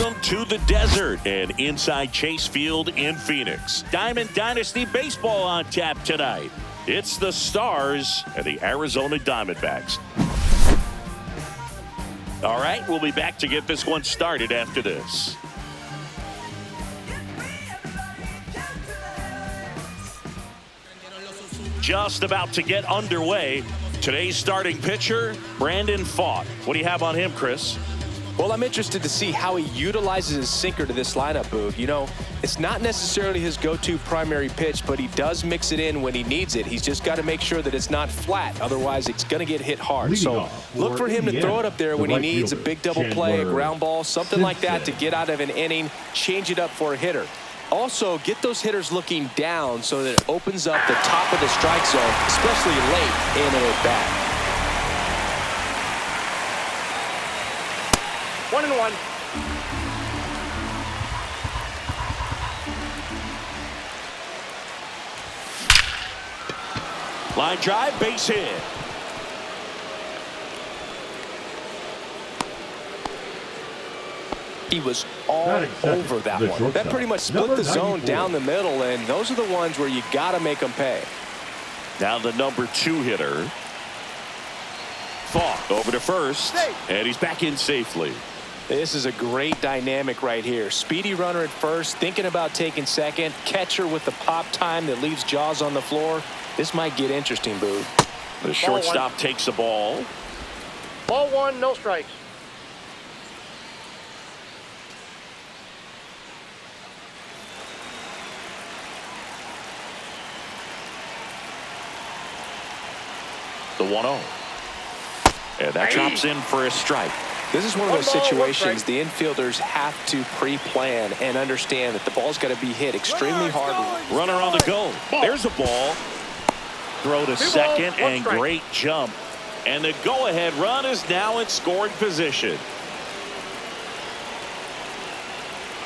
Welcome to the desert and inside Chase Field in Phoenix. Diamond Dynasty Baseball on tap tonight. It's the Stars and the Arizona Diamondbacks. All right, we'll be back to get this one started after this. Just about to get underway. Today's starting pitcher, Brandon Pfaadt. What do you have on him, Chris? Well, I'm interested to see how he utilizes his sinker to this lineup, Boog. You know, it's not necessarily his go-to primary pitch, but he does mix it in when he needs it. He's just got to make sure that it's not flat. Otherwise, it's going to get hit hard. So look for him to throw it up there when he needs a big double play, a ground ball, something like that to get out of an inning, change it up for a hitter. Also, get those hitters looking down so that it opens up the top of the strike zone, especially late in an at-bat. 1-1. Line drive, base hit. He was all over that one. That pretty much split the zone down the middle, and those are the ones where you got to make them pay. Now the number 2 hitter. Pfaadt over to first, and he's back in safely. This is a great dynamic right here. Speedy runner at first, thinking about taking second. Catcher with the pop time that leaves Jaws on the floor. This might get interesting, Boo. The shortstop takes the ball. Ball 1, no strikes. The 1-0. And that drops in for a strike. This is one of those situations the infielders have to pre-plan and understand that the ball's got to be hit extremely hard. Runner on the go. There's a ball. Throw to second and great jump. And the go-ahead run is now in scoring position.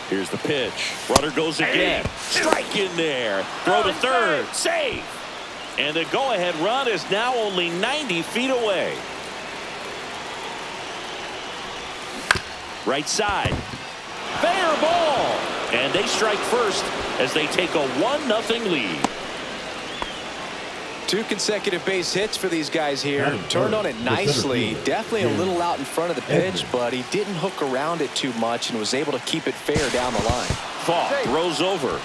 Here's the pitch. Runner goes again. Strike in there. Throw to third. Save. And the go-ahead run is now only 90 feet away. Right side. Fair ball. And they strike first as they take a 1-0 lead. 2 consecutive base hits for these guys here. Turned on it nicely. Definitely a little out in front of the pitch, but he didn't hook around it too much and was able to keep it fair down the line. Pfaadt throws over.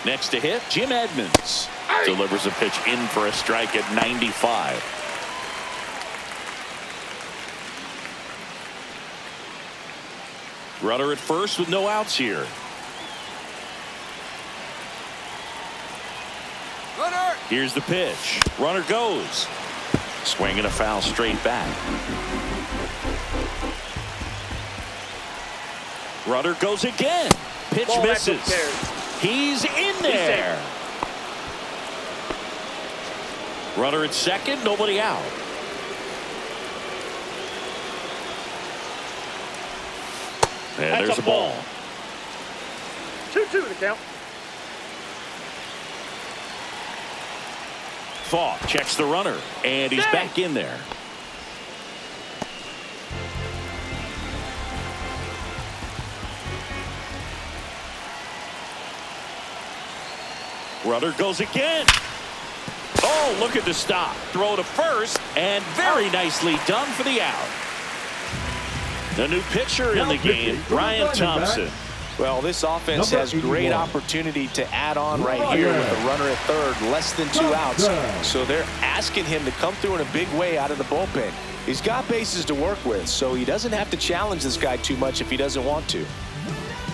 Next to hit, Jim Edmonds delivers a pitch in for a strike at 95. Runner at first with no outs here. Runner. Here's the pitch. Runner goes. Swing and a foul straight back. Runner goes again. Pitch misses. He's in there. Runner at second, nobody out. And there's a ball. 2-2 the count. Pfaadt checks the runner, and he's back in there. Runner goes again. Oh, look at the stop. Throw to first, and very nicely done for the out. The new pitcher in the game, Brian Thompson. Well, this offense has great opportunity to add on right here with the runner at third, less than 2 outs. So they're asking him to come through in a big way out of the bullpen. He's got bases to work with, so he doesn't have to challenge this guy too much if he doesn't want to.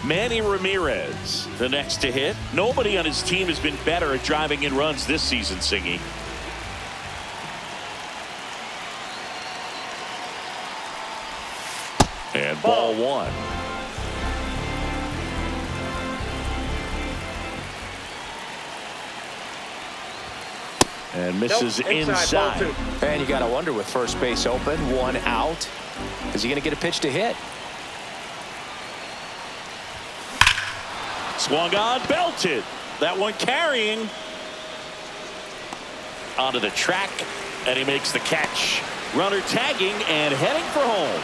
Manny Ramirez, the next to hit. Nobody on his team has been better at driving in runs this season, Singy. And ball 1. And misses inside. And you got to wonder, with first base open, 1 out, is he going to get a pitch to hit? Swung on, belted. That one carrying. onto the track, and he makes the catch. Runner tagging and heading for home.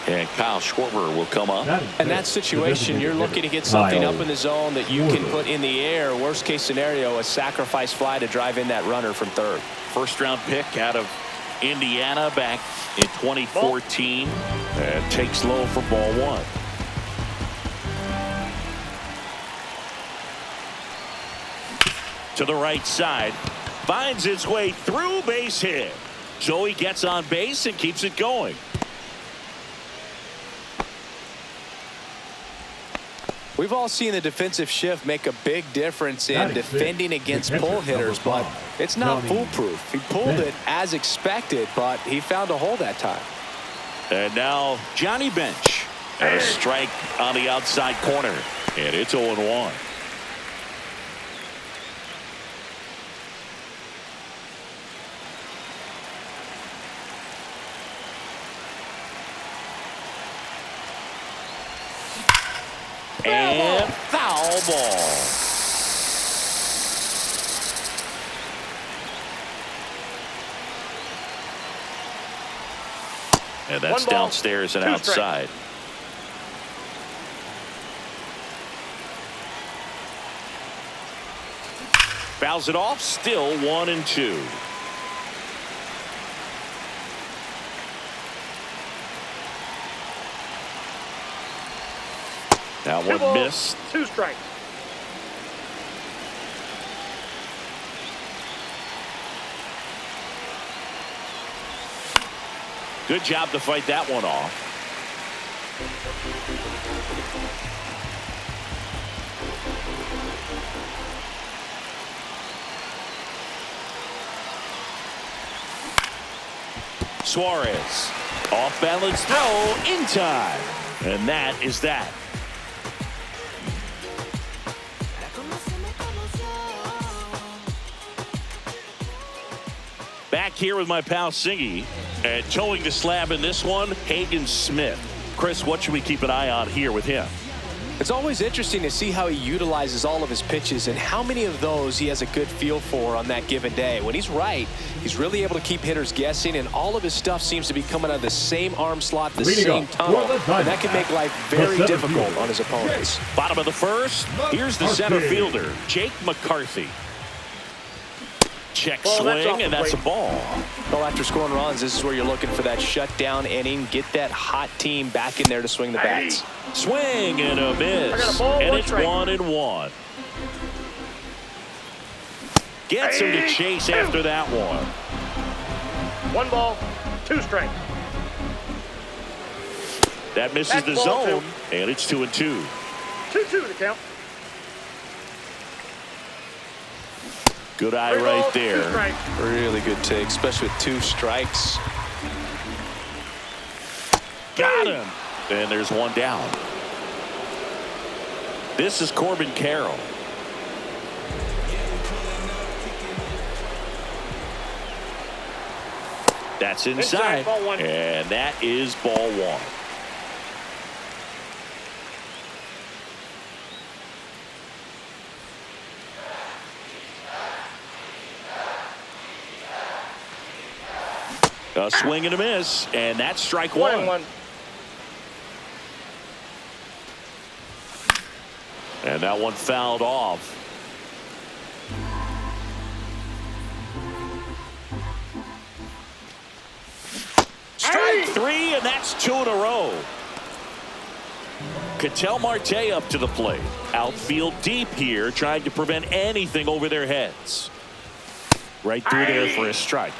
And Kyle Schwarber will come up. In that situation, you're looking to get something up in the zone that you can put in the air. Worst case scenario, a sacrifice fly to drive in that runner from third. First round pick out of Indiana back in 2014. And takes low for ball one. To the right side. Finds its way through, base hit. So he gets on base and keeps it going. We've all seen the defensive shift make a big difference in defending against pull hitters, but it's not foolproof. He pulled it as expected, but he found a hole that time. And now Johnny Bench. And a strike on the outside corner. And it's 0-1. And foul ball. And that's downstairs and outside. Fouls it off, still 1-2. Now one missed. 2 strikes. Good job to fight that one off. Suarez. Off balance throw in time. And that is that. Back here with my pal Singy, and towing the slab in this one, Hagen Smith. Chris, what should we keep an eye on here with him? It's always interesting to see how he utilizes all of his pitches and how many of those he has a good feel for on that given day. When he's right, he's really able to keep hitters guessing, and all of his stuff seems to be coming out of the same arm slot, the same tunnel, and that can make life very difficult on his opponents. Bottom of the first, here's the center fielder, Jake McCarthy. Check swing, and that's a ball. Well, after scoring runs, this is where you're looking for that shutdown inning. Get that hot team back in there to swing the bats. Swing and a miss. And it's 1-1. Gets him to chase after that one. 1 ball, 2 strikes. That misses the zone, and it's 2-2. 2-2 to count. Good eye right there. Really good take, especially with 2 strikes. Got him. And there's one down. This is Corbin Carroll. That's inside. And that is ball 1. A swing and a miss, and that's strike 1. And that one fouled off. Strike 3, and that's 2 in a row. Ketel Marte up to the plate. Outfield deep here, trying to prevent anything over their heads. Right through there for a strike.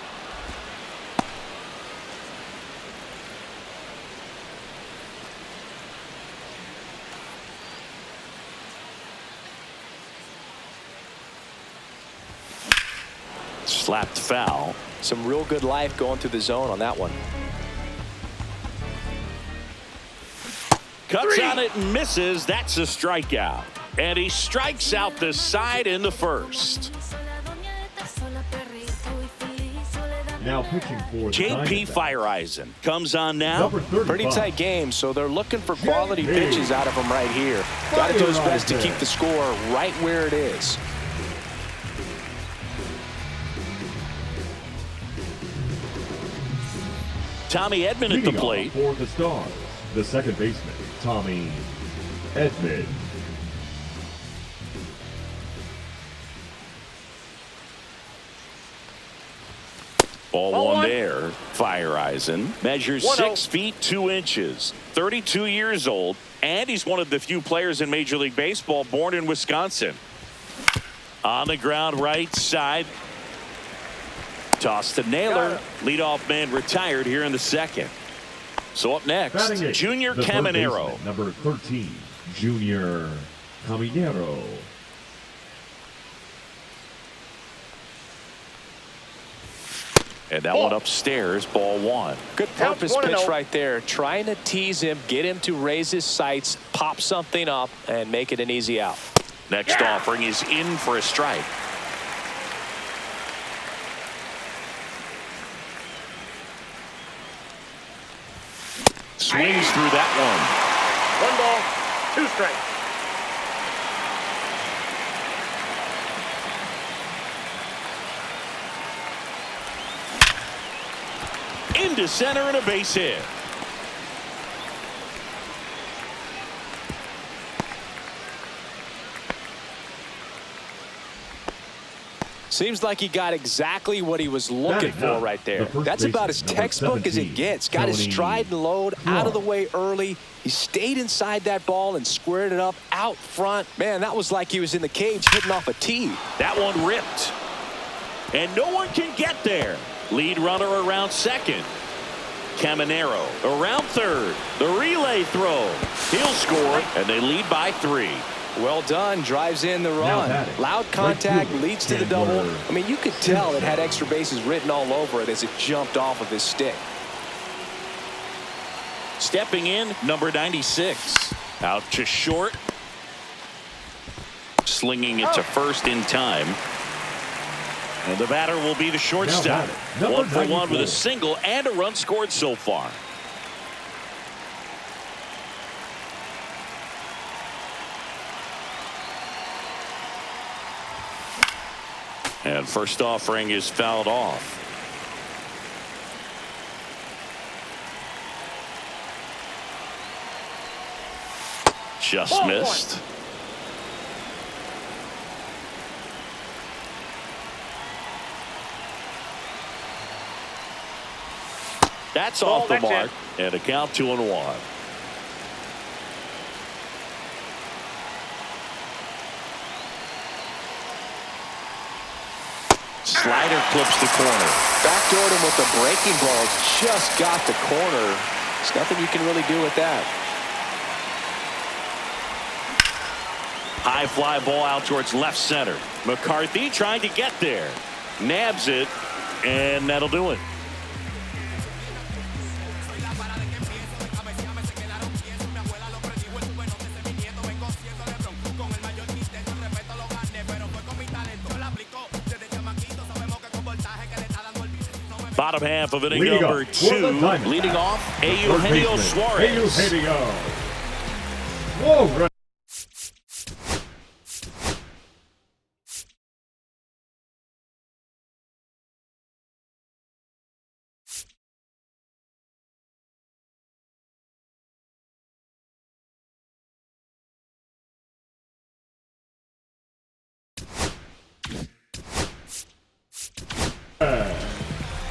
Slapped foul. Some real good life going through the zone on that one. Cuts on it and misses. That's a strikeout. And he strikes out the side in the first. Now pitching for J.P. Fireisen comes on now. Pretty tight game, so they're looking for quality pitches out of him right here. Got to do his best to keep the score right where it is. Tommy Edman at the Leading plate. off for the Stars, the second baseman, Tommy Edman. Ball Ball one one. there. Feyereisen measures 1-0. 6 feet 2 inches, 32 years old, and he's one of the few players in Major League Baseball born in Wisconsin. On the ground right side. Toss to Naylor. Leadoff man retired here in the second. So up next, Batting eighth, Junior the third Caminero. baseman, number 13, Junior Caminero. And that one upstairs, ball one. Good Counts purpose 1-0. pitch right there. Trying to tease him, get him to raise his sights, pop something up, and make it an easy out. Next offering is in for a strike. Swings through that One ball, 2 strikes. one. Into center and a base hit. Seems like he got exactly what he was looking Batting for up, right there. the first That's about as baseman, number textbook as it 17, gets. Got his Tony stride and load out of the Clark. way early. He stayed inside that ball and squared it up out front. Man, that was like he was in the cage hitting off a tee. That one ripped. And no one can get there. Lead runner around second. Caminero around third. The relay throw. He'll score, and they lead by 3. Well done. Drives in the Now run. batting, Loud contact right fielder, leads to the Chandler double. I mean, you could tell it had extra bases written all over it as it jumped off of his stick. Stepping in, number 96. Out to short. Slinging it to first in time. And the batter will be the shortstop. batting, number 1 for 1 with 94. a single and a run scored so far. And first offering is fouled off. Just Ball missed. That's Ball, off the that's mark. And a count 2-1. Slider clips the corner. Backdoored him with the breaking ball. Just got the corner. There's nothing you can really do with that. High fly ball out towards left center. McCarthy trying to get there. Nabs it, and that'll do it. Bottom half of inning Leading number off for the 2. Diamondbacks, Leading off, the third Eugenio baseman, Suarez. Eugenio. Whoa, right.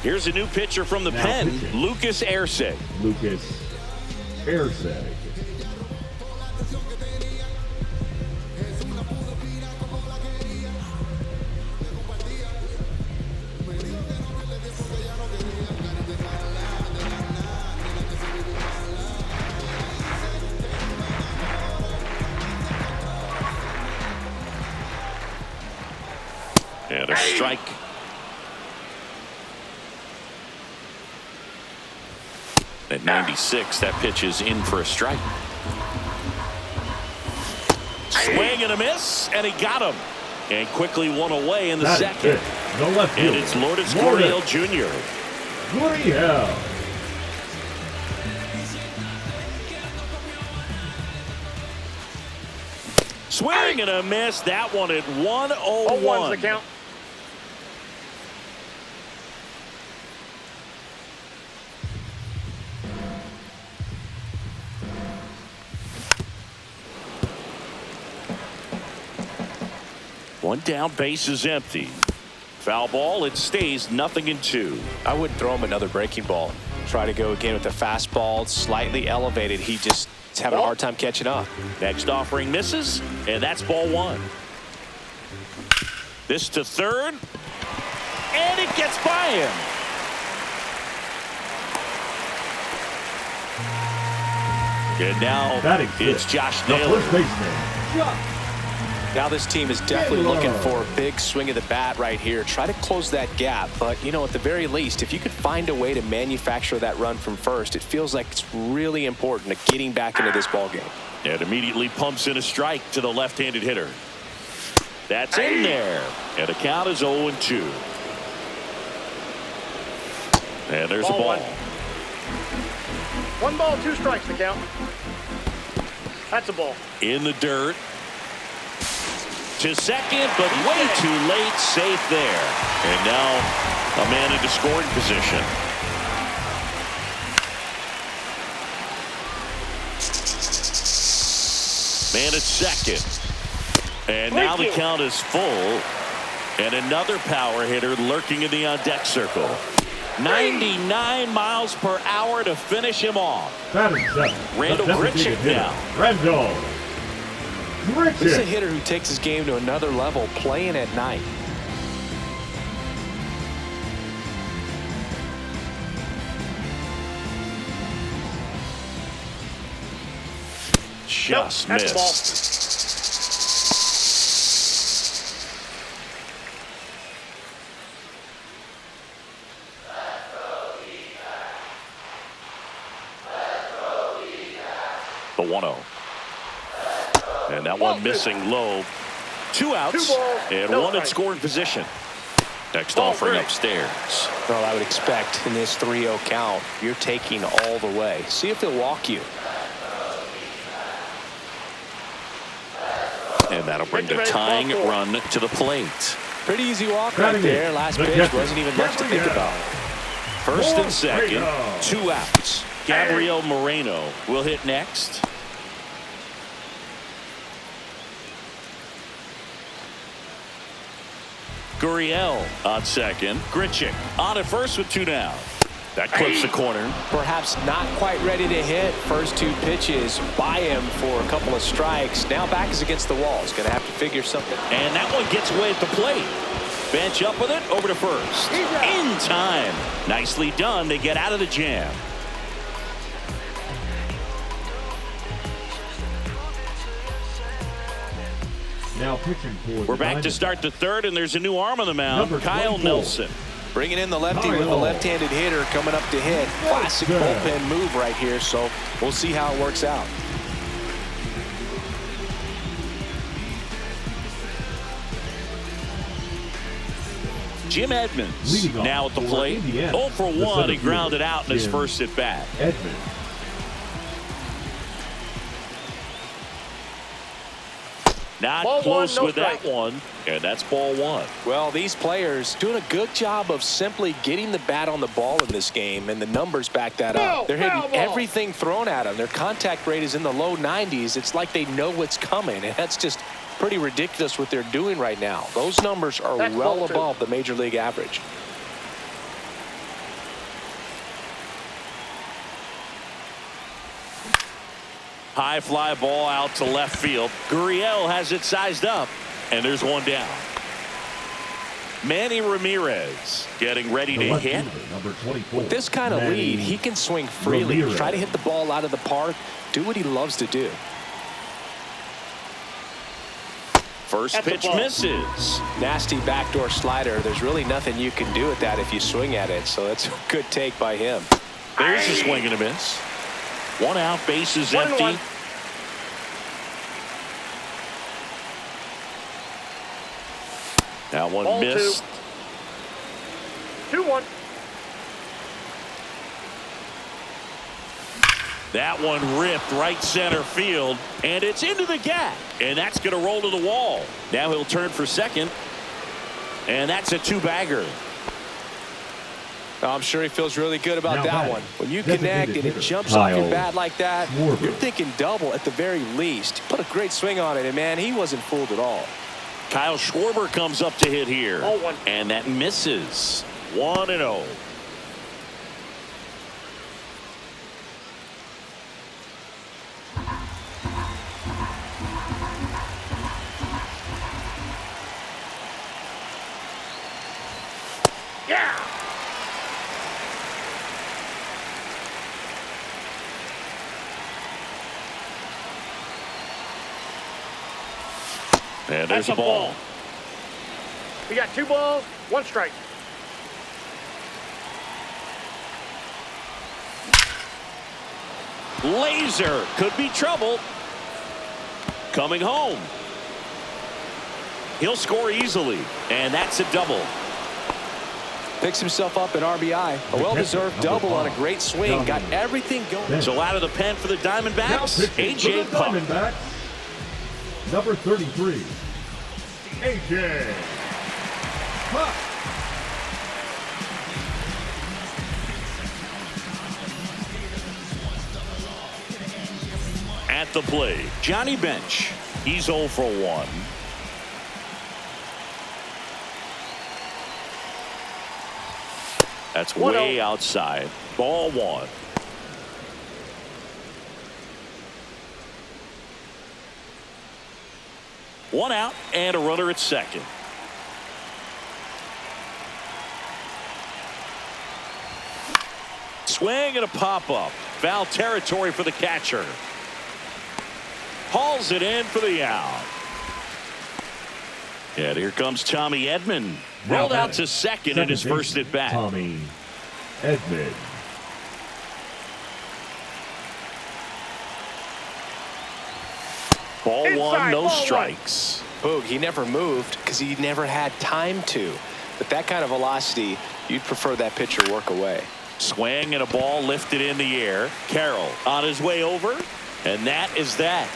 Here's a new pitcher from the Now pen, pitching. Lucas Erceg. Lucas Erceg. And a strike. At 96, that pitch is in for a strike. Swing and a miss, and he got him. And quickly one away in the That is second. it. The left And fielder, it's Lourdes Lourdes Gurriel Jr. Gurriel. Swing and a miss. That one at 1-0-1. 0-1's the count. One down, base is empty. Foul ball, it stays 0-2. I wouldn't throw him another breaking ball. Try to go again with the fastball, slightly elevated. He just is having a hard time catching up. Next offering misses, and that's ball one. This to third, and it gets by him. And now it's Josh Naylor. Now this team is definitely looking for a big swing of the bat right here. Try to close that gap. But, you know, at the very least, if you could find a way to manufacture that run from first, it feels like it's really important to getting back into this ballgame. And immediately pumps in a strike to the left-handed hitter. That's in there. And the count is 0-2. And there's a ball. One ball, 2 strikes to count. That's a ball. In the dirt. To second, but way too late. Safe there. And now a man into scoring position. Man at second. And now the count is full. And another power hitter lurking in the on-deck circle. 99 miles per hour to finish him off. Randall Grichuk now. Randall Grichuk. This is a hitter who takes his game to another level, playing at night. Just missed. The 1-0. And that one missing low. 2 outs and one in scoring position. Next offering upstairs. Well, I would expect in this 3-0 count, you're taking all the way. See if he'll walk you. And that'll bring the tying run to the plate. Pretty easy walk right there. Last pitch wasn't even much to think about. First and second, 2 outs. Gabriel Moreno will hit next. Gurriel on second. Grichuk on at first with 2 down. That clips the corner. Perhaps not quite ready to hit. First 2 pitches by him for a couple of strikes. Now back is against the wall. He's going to have to figure something. And that one gets away at the plate. Bench up with it, over to first. In time. Nicely done. They get out of the jam. Now pitching for We're back to start the third, and there's a new arm on the mound. Kyle Nelson. Bringing in the lefty with the left-handed hitter coming up to hit. Classic bullpen move right here, so we'll see how it works out. Jim Edmonds now at the plate. 0 for 1. He grounded out in his first at bat. Edmonds. Not close with that one, and that's ball 1. Well, these players doing a good job of simply getting the bat on the ball in this game, and the numbers back that up. They're hitting everything thrown at them. Their contact rate is in the low 90s. It's like they know what's coming, and that's just pretty ridiculous what they're doing right now. Those numbers are well above the major league average. High fly ball out to left field. Gurriel has it sized up, and there's 1 down. Manny Ramirez getting ready to hit. With this kind of lead, he can swing freely. Try to hit the ball out of the park. Do what he loves to do. First pitch misses. Nasty backdoor slider. There's really nothing you can do with that if you swing at it. So that's a good take by him. There's a swing and a miss. 1 out, base is empty. That one Ball missed. 2-1. That one ripped right center field, and it's into the gap, and that's going to roll to the wall. Now he'll turn for second, and that's a 2-bagger. I'm sure he feels really good about that one. When you connect and it jumps off your bat like that, you're thinking double at the very least. Put a great swing on it, and man, he wasn't fooled at all. Kyle Schwarber comes up to hit here. 0-1. And that misses. 1-0. Yeah. And there's That's a ball. We got 2 balls, 1 strike. Laser could be trouble. Coming home. He'll score easily, and that's a double. Picks himself up an RBI. A well-deserved double on a great swing. Got everything going. So out of the pen for the Now Diamondbacks, pitching A.J. for the Puk. Diamondbacks, number 33, A.J. Puk. At the plate, Johnny Bench. He's 0 for 1. That's 1-0. way outside. Ball 1. One out and a runner at second. Swing and a pop-up. Foul territory for the catcher. Hauls it in for the out. And here comes Tommy Edman. Rolled out to second in his first at bat. Tommy Edman. Ball Inside, 1, no ball 1. strikes. Boog, he never moved because he never had time to. But that kind of velocity, you'd prefer that pitcher work away. Swing and a ball lifted in the air. Carroll on his way over. And that is that.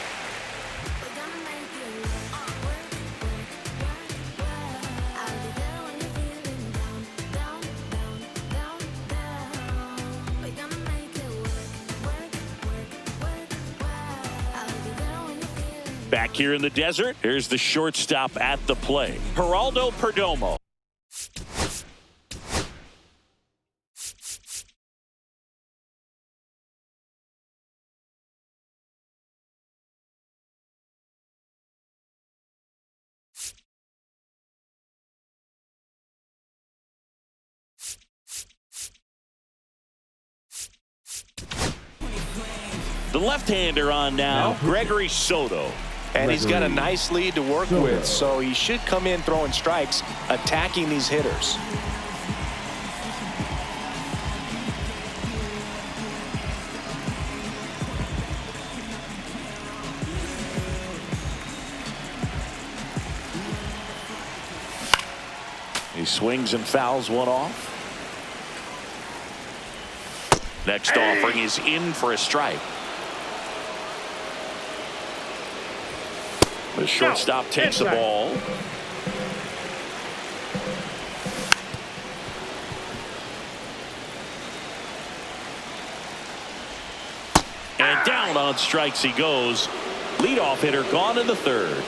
Back here in the desert, here's the shortstop at the plate, Geraldo Perdomo. The left-hander on now, Gregory Soto. And he's got a nice lead to work with, so he should come in throwing strikes, attacking these hitters. He swings and fouls one off. Next offering is in for a strike. The shortstop takes the ball. And down on strikes he goes. Leadoff hitter gone in the third.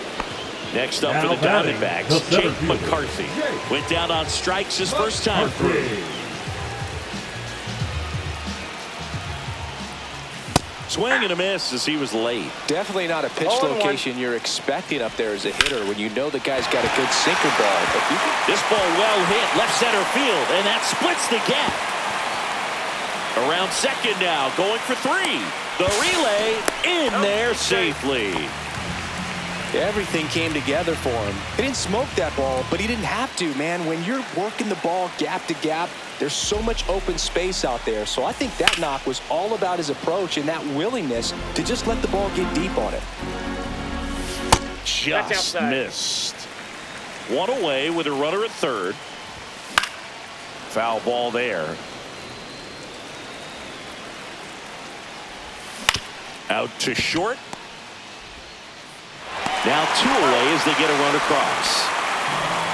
Next up for the Diamondbacks, Jake McCarthy. Went down on strikes his first time through. Swing and a miss as he was late. Definitely not a pitch location you're expecting up there as a hitter when you know the guy's got a good sinker ball. But this ball well hit left center field, and that splits the gap. Around second now, going for 3. The relay in there safely. Everything came together for him. He didn't smoke that ball, but he didn't have to, man. When you're working the ball gap to gap, there's so much open space out there. So I think that knock was all about his approach and that willingness to just let the ball get deep on it. Just missed. One away with a runner at third. Foul ball there. Out to short. Now 2 away as they get a run across.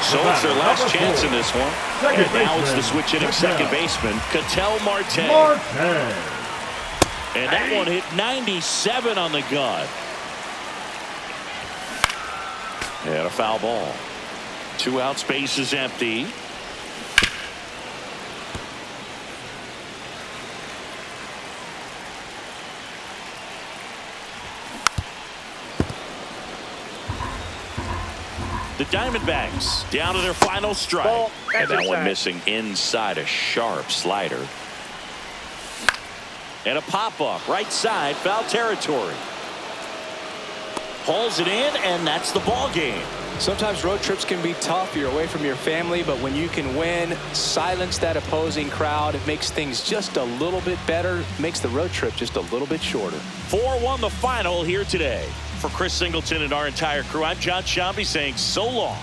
So it's their last chance in this one. And now it's the switch hitting second baseman, Ketel Marte. And that one hit 97 on the gun. And a foul ball. 2 out, space is empty. The Diamondbacks down to their final strike. Ball. And that one Exercise. missing inside a sharp slider. And a pop-up right side, foul territory. Hauls it in, and that's the ball game. Sometimes road trips can be tough. You're away from your family, but when you can win, silence that opposing crowd, it makes things just a little bit better, makes the road trip just a little bit shorter. 4-1 the final here today. For Chris Singleton and our entire crew, I'm John Shambi saying so long.